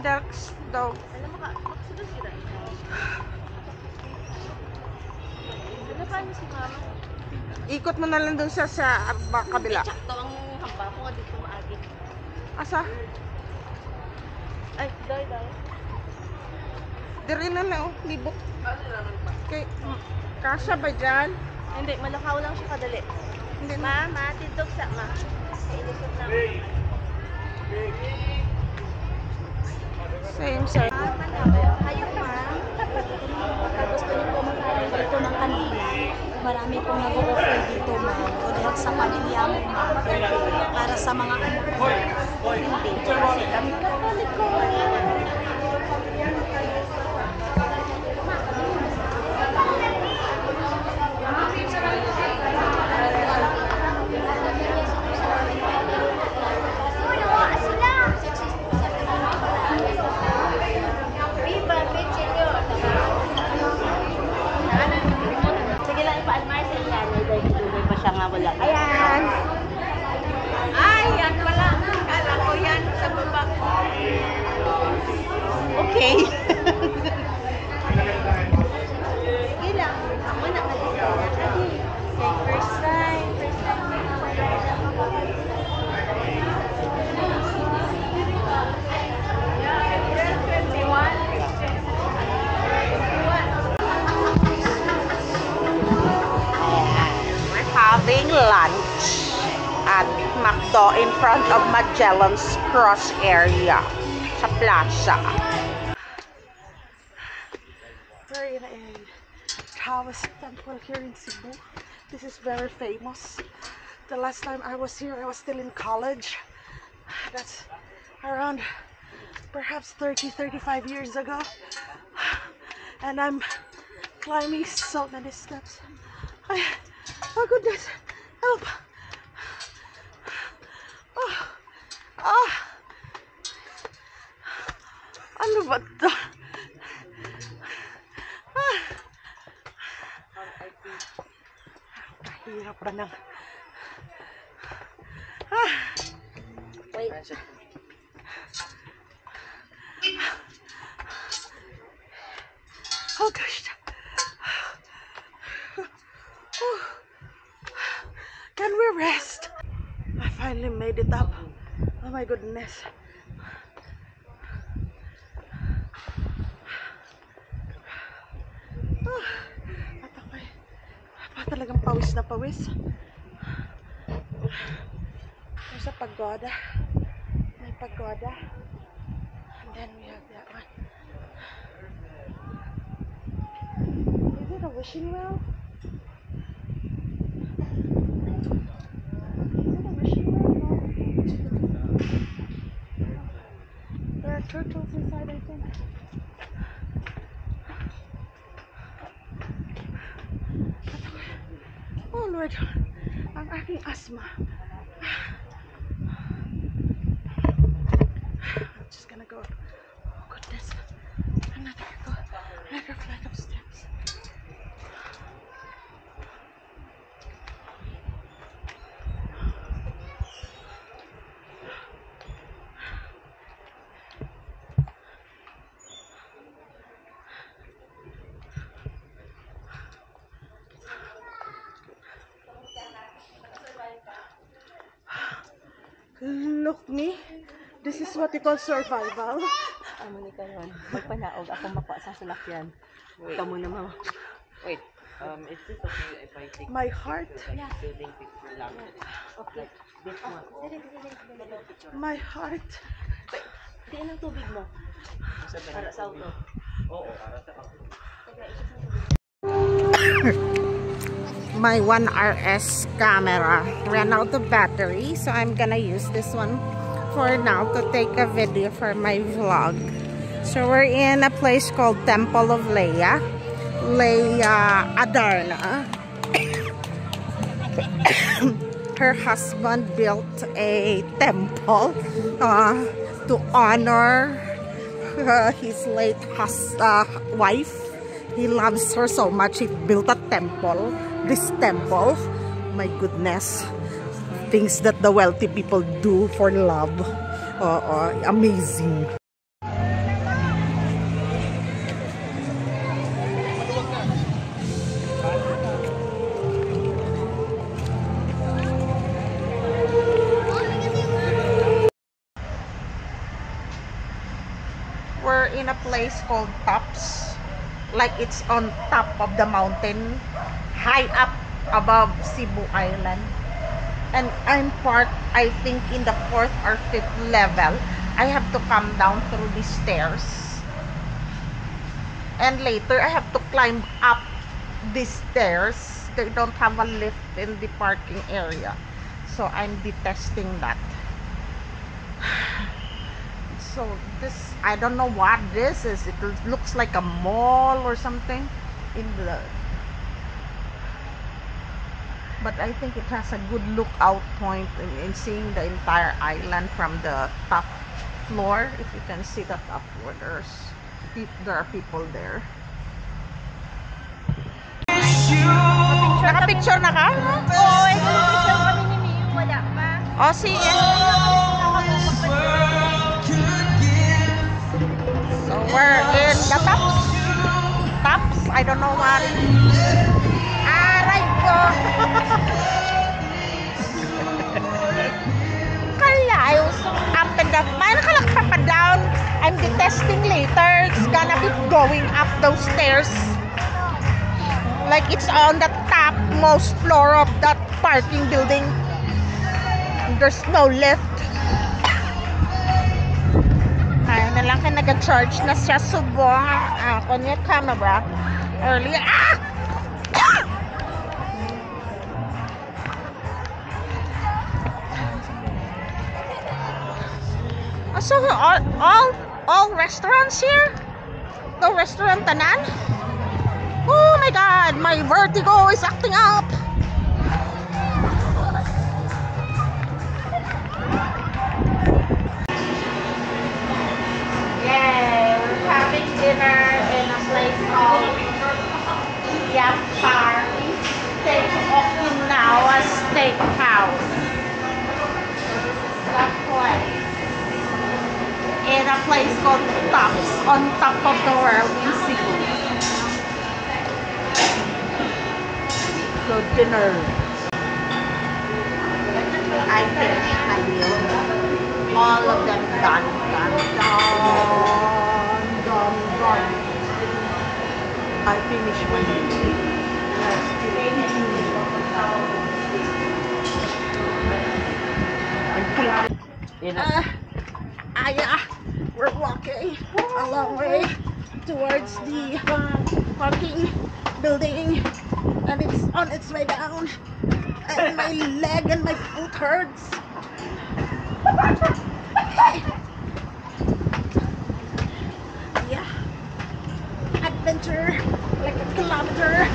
Index daw. Alam mo ka, makasulat sila. Ano pa niyo si mama? Ikot mo na lang doon sa kabila. Sakto ang hamba ko nga dito maagi. Asa? Ay, doy. Dire na lang, libot. Okay. Kasya ba dyan? Hindi, malakaw lang siya kadali. Hindi na. Ma, tindog sa ma. Ilusot na. Same, sir. Kayo ma'am, gusto niyo po mag-aral dito ng kanila. Marami pong nag-offer dito ma'am. Kung sa pamilya mo ma'am. Para sa mga anak mo. Hindi. Kasi kami Catholic ko. Sige lang, ipa-admire sa iyan. May pa siya nga wala. Ayan. Ay, yan pala. Kala ko yan sa baba. Okay. Sige lang. Ako na dito. Okay, first time. Having lunch at McDo in front of Magellan's Cross area sa plaza. We're in a Taoist temple here in Cebu. This is very famous. The last time I was here, I was still in college. That's around perhaps 30-35 years ago. And I'm climbing so many steps. Oh goodness, help! Ano ba ito? Kahirap ba ng... Wait. Oh gosh. Can we rest? I finally made it up. Oh my goodness. At ako'y talagang pawis na pawis. There's a pagoda. May pagoda. And then we have that one. Is it a wishing well? There are turtles inside, I think. Oh Lord, ang aking asthma. I'm just gonna go. Oh goodness, another flight of steps. Look me, this is what you call survival. Ano ni karon? Magpanaog ako mapa sa salakyan. Kamu na mama. Wait, is this okay if I take My heart, building picture lang? Okay. This one. my heart. Diyan ang tubig mo. Para sa auto. Oo, para sa auto. My 1RS camera ran out of battery, so I'm gonna use this one for now to take a video for my vlog. So we're in a place called Temple of Leia Adarna. Her husband built a temple to honor his late wife. He loves her so much, he built a temple. This temple, my goodness, things that the wealthy people do for love. Amazing. We're in a place called Tops, like it's on top of the mountain, high up above Cebu Island. And I'm parked, I think, in the 4th or 5th level. I have to come down through these stairs. And later, I have to climb up these stairs. They don't have a lift in the parking area. So I'm detesting that. So this, I don't know what this is. It looks like a mall or something in the... But I think it has a good lookout point in seeing the entire island from the top floor. If you can see the top floor, there are people there. Naka-picture na ka? Oo, ito picture kami ni Miu. Wala pa. Oh, sige. So we're in the tops. Tops? I don't know what. Aray ko! Kalayo. Up and down. May nakalakpa pa down. I'm detesting later. It's gonna be going up those stairs. Like it's on the topmost floor of that parking building. There's no lift. Kaya na lang kayo nag-charge na siya subong. Ako niya camera earlier. So all restaurants here? No restaurant tanan? Oh my god, my vertigo is acting up. Yeah, we're having dinner in a place called Yapari Steak Okinawa Steakhouse. That place. In a place called Tops, on top of the world in Cebu. So dinner. I finished my meal. All of them done. I finished my meal. We're walking a long way towards the parking building, and it's on its way down, and my leg and my foot hurts. Yeah, adventure like a kilometer.